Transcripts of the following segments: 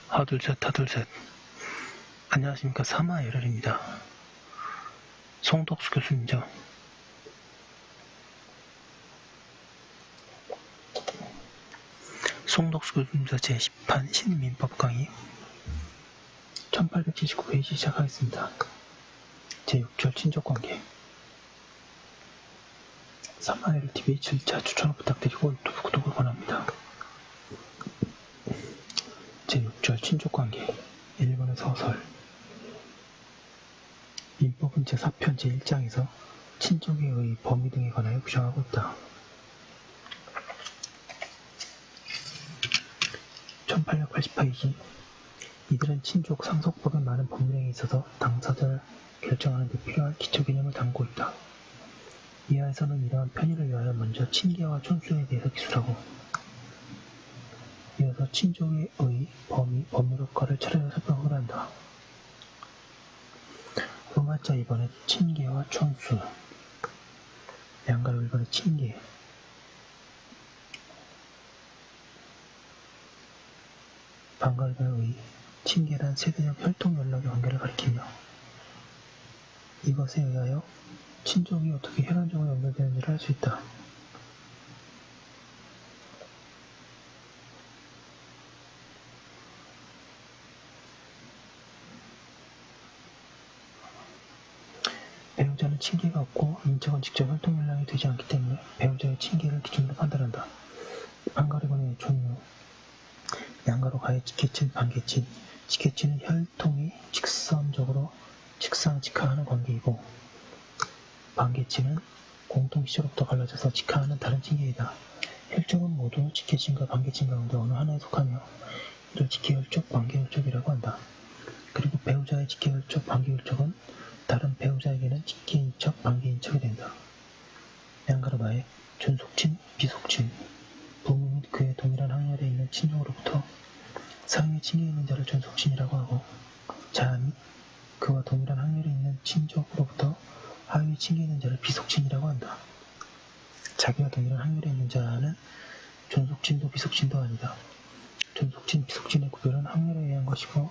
하둘셋. 안녕하십니까. 사마LL입니다. 송덕수 교수님이죠. 송덕수 교수님과 제10판 신민법 강의 1879페이지 시작하겠습니다. 제6절 친족관계. 사마LLTV 7차 추천을 부탁드리고 유튜브 구독을 권합니다. 제6절 친족관계. 일본의 서설. 민법은 제4편 제1장에서 친족에 의해 범위 등에 관하여 규정하고 있다. 1888페이지. 이들은 친족 상속법의 많은 법률행위에 있어서 당사자를 결정하는 데 필요한 기초개념을 담고 있다. 이하에서는 이러한 편의를 위하여 먼저 친계와 촌수에 대해서 기술하고 이어서 친족에 의해 범위, 법률효과를 차례로 살펴보기로 한다. 로마자 2번에 친계와 촌수. 양가로 1번에 친계. 방가로 1번에 의. 친계란 세대적 혈통연락의 관계를 가리키며 이것에 의하여 친족이 어떻게 혈연적으로 연결되는지를 알 수 있다. 배우자는 친계가 없고 인척은 직접 혈통연락이 되지 않기 때문에 배우자의 친계를 기준으로 판단한다. 방가리번의 종류. 양가로 가해 직계친, 반계친. 직계친은 혈통이 직선적으로 직상직하하는 관계이고 반계친은 공통시초로부터 갈라져서 직하하는 다른 친계이다. 혈족은 모두 직계친과 반계친 가운데 어느 하나에 속하며 이를 직계혈족, 반계혈족이라고 한다. 그리고 배우자의 직계혈족, 반계혈족은 다른 배우자에게는 직계인척, 반계인척이 된다. 양가로 가해 존속친, 비속친. 부모 및 그의 동일한 학렬에 있는 친족으로부터 상위 층에 있는 자를 존속친이라고 하고 자아 및 그와 동일한 학렬에 있는 친족으로부터 하위 층에 있는 자를 비속친이라고 한다. 자기와 동일한 학렬에 있는 자는 존속친도 비속친도 아니다. 존속친, 비속친의 구별은 학렬에 의한 것이고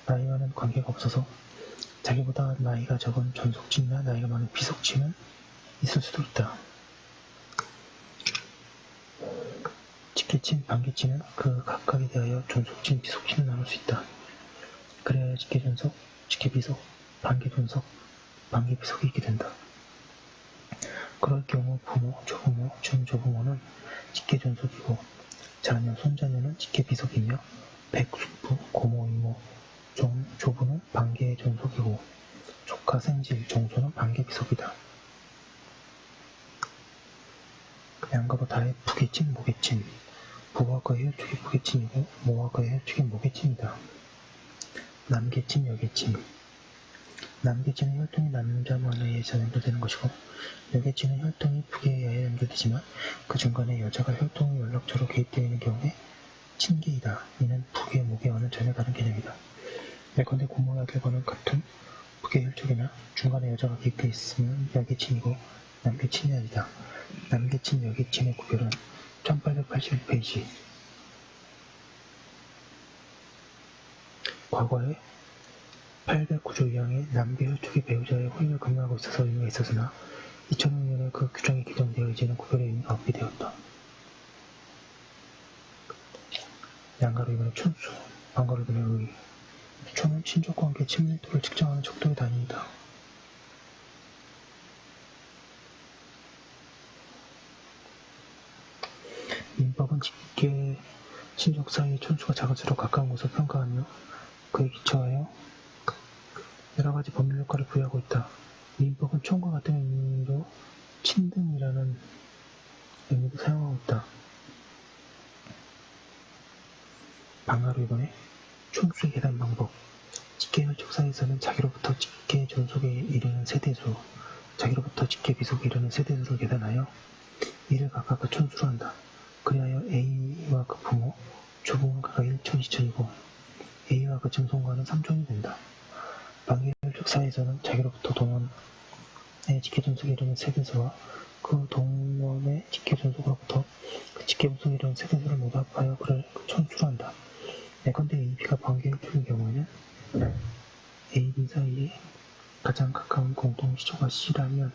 나이와는 관계가 없어서 자기보다 나이가 적은 존속친이나 나이가 많은 비속친은 있을 수도 있다. 직계친, 반계친은 그 각각에 대하여 존속친, 비속친을 나눌 수 있다. 그래야 직계존속, 직계비속, 반계존속, 반계비속이 있게 된다. 그럴 경우 부모, 조부모, 중조부모는 직계존속이고 자녀, 손자녀는 직계비속이며 백, 숙부, 고모, 이모, 종, 조부는 반계존속이고 조카, 생질, 종소는 반계비속이다. 양가로 다해 부계친, 모계친. 부와 그의 혈축이 부계친이고 모와 그의 혈축이 모계친이다. 남계친, 여계친. 남계친은 혈통이 남자만에 의해서 연결되는 것이고 여계친은 혈통이 부계에 의하여 연결되지만 그 중간에 여자가 혈통의 연락처로 개입되어 있는 경우에 친계이다. 이는 부계, 모계와는 전혀 다른 개념이다. 예컨대 고모와 아들과는 같은 부계 혈족이나 중간에 여자가 개입되어 있으면 여계친이고 남계친이 아니다. 남계친, 여계친의 구별은 1881페이지. 과거에 809조 2항에 남계 혈족이 배우자의 호익을 금하고 있어서 의미가 있었으나 2006년에 그 규정이 개정되어 이제는 구별의 의미가 없게 되었다. 양가로 2번의 촌수, 방가로 2번의 의. 촌은 친족관계 친밀도를 측정하는 척도의 단위이다. 민법은 직계 친족 사이의 촌수가 작을수록 가까운 것을 평가하며 그에 기초하여 여러가지 법률 효과를 부여하고 있다. 민법은 촌과 같은 의미로 친등이라는 의미도 사용하고 있다. 방가로 2번에 촌수의 계산 방법. 직계혈족 사이에서는 자기로부터 직계 존속에 이르는 세대수, 자기로부터 직계 비속에 이르는 세대수를 계산하여 이를 각각 그 촌수로 한다. 그리하여 A와 그 부모, 조부모는 각각 1촌, 2촌이고 A와 그 증손과는 3촌이 된다. 반계혈족 사이에서는 자기로부터 동원의 직계존속에 이르는 세대수와 그 동원의 직계존속으로부터 그 직계부속에 이르는 세대수를 모두 합하여 그를 촌수로 한다. 예컨대 AB가 관계혈족의 경우에는 A, B 사이에 가장 가까운 공동 시초가 C라면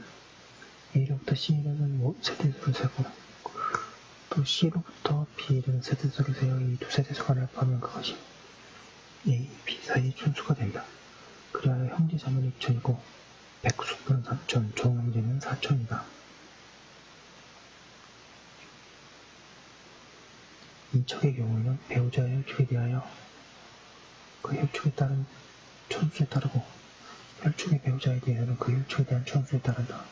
A로부터 C에 이르는 세대수를 세고 또 C로부터 B에 이르는 세대수를 세어 이 두 세대수 간에 합하면 그것이 A, B 사이의 촌수가 된다. 그리하여 형제자매는 2촌이고 백수는 3촌, 종형제는 4촌이다. 인척의 경우에는 배우자의 혈축에 대하여 그 혈축에 따른 촌수에 따르고 혈축의 배우자에 대해서는 그 혈축에 대한 촌수에 따른다.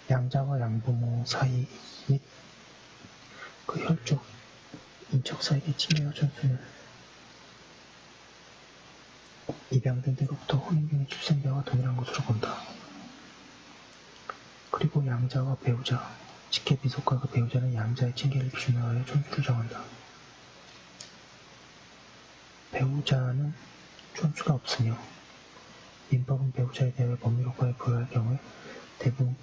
양자와 양부모 사이 및 그 혈축, 인척 사이의 친계와 촌수는 입양된 데로부터 혼인경의 출생자와 동일한 것으로 본다. 그리고 양자와 배우자, 직계비속과 그 배우자는 양자의 친계를 기준으로 하여 촌수를 정한다. 배우자는 촌수가 없으며 민법은 배우자에 대하여 법률효과에 부여할 경우에 대부분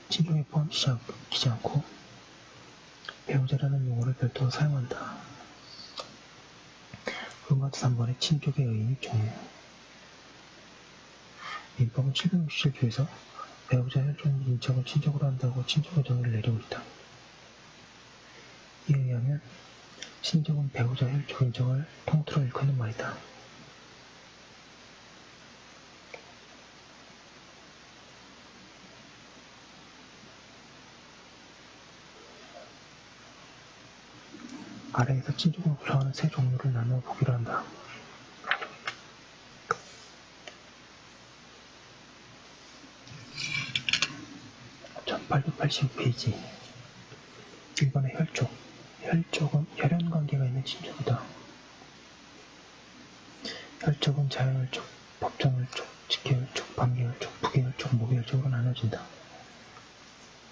친족에 포함시키지 않고 배우자라는 용어를 별도로 사용한다. 그런가 3번의 친족의 의미 종류. 민법은 767조에서 배우자 혈족 및 인척을 친족으로 한다고 친족의 정의를 내리고 있다. 이에 의하면 친족은 배우자 혈족 인척을 통틀어 일컫는 말이다. 아래에서 친족을 구성하는 세 종류를 나누어 보기로 한다. 1885페이지 1번의 혈족. 혈족은 혈연관계가 있는 친족이다. 혈족은 자연혈족, 법정혈족, 직계혈족, 반계혈족, 부계혈족, 모계혈족으로 나눠진다.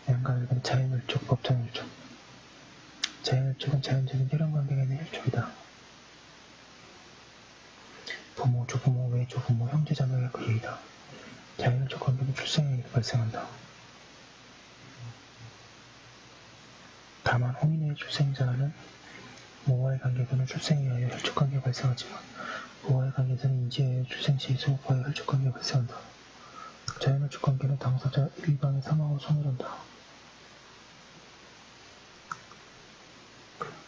양가혈은 자연혈족, 법정혈족. 자연혈족은 자연적인 혈연관계가 있는 혈족이다. 부모, 조부모, 외조부모, 형제자매가 그 예이다. 자연혈족 관계는 출생에 의해 발생한다. 다만 혼인의 출생자는 모와의 관계에서는 출생에 의하여 혈족관계가 발생하지만 모와의 관계에서는 인지에 의해 출생 시에 소속하여 혈족관계가 발생한다. 자연혈족관계는 당사자 일방의 사망으로 소멸한다.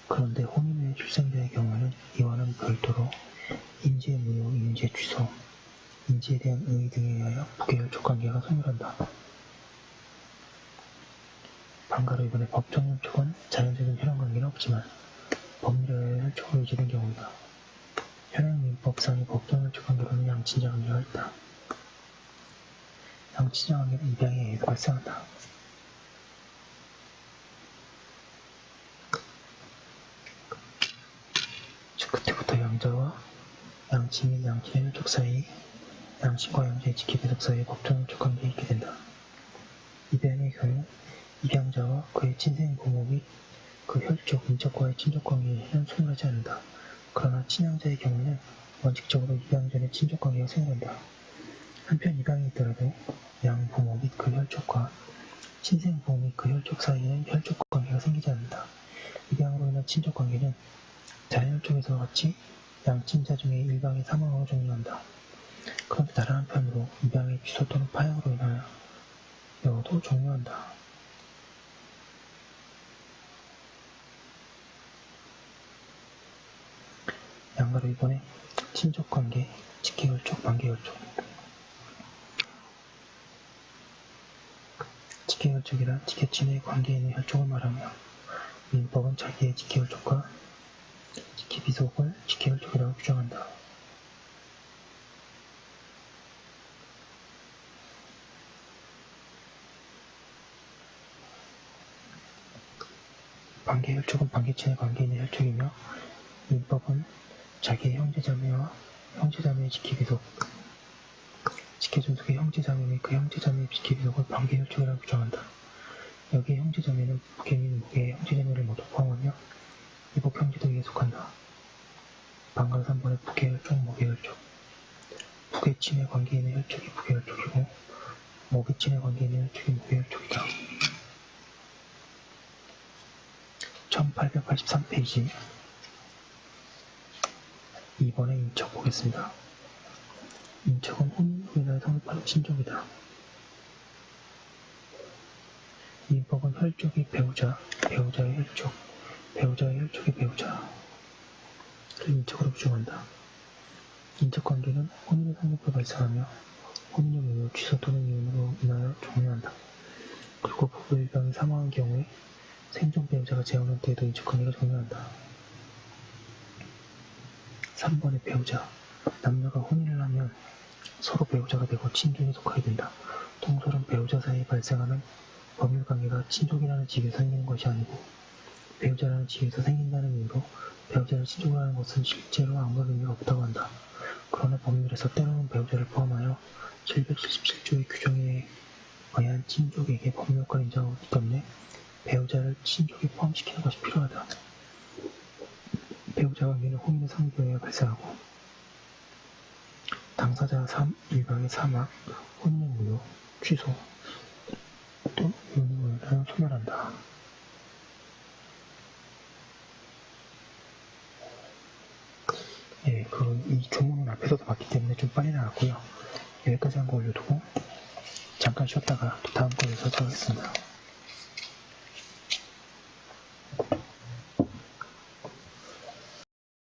그런데 혼인 후의 출생자의 경우에는 이와는 별도로 인지의 무효, 인지의 취소, 인지에 대한 의의 등에 의하여 부계혈족관계가 소멸한다. 반가로 이번에 법정혈족은 자연적인 혈연관계는 없지만 법률에 의해 혈족으로 유지된 경우이다. 현행민법상의 법정혈족관계로는 양친자관계가 있다. 양친자관계는 입양에 의해서 발생한다. 즉 그때부터 양자와 양친 및 양친의 혈족 사이, 양친과 양자의 직계배속 사이에 법정혈족관계가 있게 된다. 입양의 경우 입양자와 그의 친생 부모 및 그 혈족, 인척과의 친족관계에는 소멸하지 않는다. 그러나 친양자의 경우에는 원칙적으로 입양 전에 친족관계가 생긴다. 한편 입양이 있더라도 양부모 및 그 혈족과 친생 부모 및 그 혈족 사이에는 혈족관계가 생기지 않는다. 입양으로 인한 친족관계는 자연혈족에서와 같이 양친자 중에 일방의 사망으로 종료한다. 그런데 다른 한편으로 입양의 취소 또는 파양으로 인하여도 종료한다. 양가로 이번에 친족관계, 직계혈족, 반계혈족. 직계혈족이란 직계친의 관계에 있는 혈족을 말하며 민법은 자기의 직계혈족과 직계비속을 직계혈족이라고 규정한다. 반계혈족은 반계친의 관계에 있는 혈족이며 민법은 자기의 형제자매와 형제자매의 직계비속, 직계존속의 형제자매 및 그 형제자매의 직계비속을 반계혈족이라고 규정한다. 여기에 형제자매는 부계 및 모계의 형제자매를 모두 포함하며 이복 형제들에게 속한다. 반가로 3번의 부계혈족, 모계혈족. 부계친의 관계에 있는 혈족이 부계혈족이고 모계친의 관계에 있는 혈족이 모계혈족이다. 1883페이지 2번의 인척 보겠습니다. 인척은 혼인후에나 성립하는 친족이다. 민법은 혈족이 배우자, 배우자의 혈족, 배우자의 혈족의 배우자를 인척으로 규정한다. 인척관계는 혼인의 성립을 발생하며 혼인의 이유, 취소 또는 이혼으로 인하여 종료한다. 그리고 부부 일방이 사망한 경우에 생존 배우자가 재혼한 때에도 인척관계가 종료한다. 3번의 배우자. 남녀가 혼인을 하면 서로 배우자가 되고 친족에 속하게 된다. 통솔은 배우자 사이에 발생하는 법률관계가 친족이라는 직에서 생기는 것이 아니고 배우자라는 직에서 생긴다는 이유로 배우자를 친족으로 하는 것은 실제로 아무런 의미가 없다고 한다. 그러나 법률에서 때로는 배우자를 포함하여 777조의 규정에 의한 친족에게 법률효과를 인정하기 때문에 배우자를 친족에 포함시키는 것이 필요하다. 배우자 관계는 혼인의 성립에 발생하고 당사자 일방의 사망, 혼인의 무효, 취소 또 이혼으로 인하여 소멸한다. 예, 이 조문은 앞에서도 봤기 때문에 좀 빨리 나왔고요. 여기까지 한 거 올려두고 잠깐 쉬었다가 또 다음 거에서 하겠습니다.